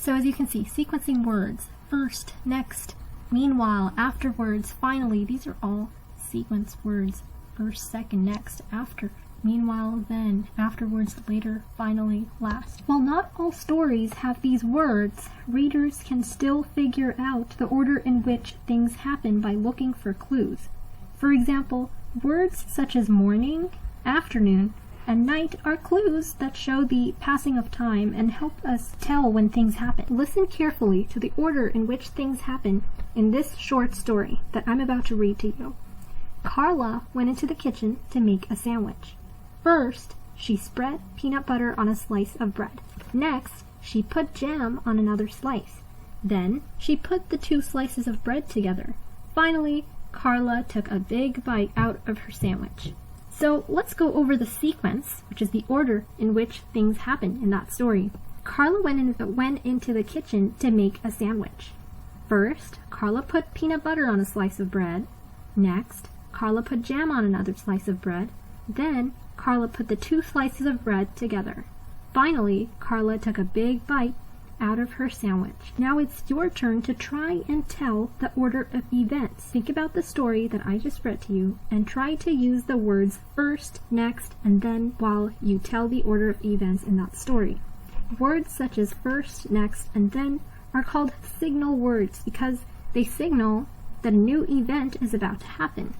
So as you can see, sequencing words, first, next, meanwhile, afterwards, finally, these are all sequence words. First, second, next, after, meanwhile, then, afterwards, later, finally, last. While not all stories have these words, readers can still figure out the order in which things happen by looking for clues. For example, words such as morning, afternoon, and night are clues that show the passing of time and help us tell when things happen. Listen carefully to the order in which things happen in this short story that I'm about to read to you. Carla went into the kitchen to make a sandwich. First, she spread peanut butter on a slice of bread. Next, she put jam on another slice. Then, she put the two slices of bread together. Finally, Carla took a big bite out of her sandwich. So let's go over the sequence, which is the order in which things happen in that story. Carla went into the kitchen to make a sandwich. First, Carla put peanut butter on a slice of bread. Next, Carla put jam on another slice of bread. Then, Carla put the two slices of bread together. Finally, Carla took a big bite out of her sandwich. Now it's your turn to try and tell the order of events. Think about the story that I just read to you and try to use the words first, next, and then while you tell the order of events in that story. Words such as first, next, and then are called signal words because they signal that a new event is about to happen.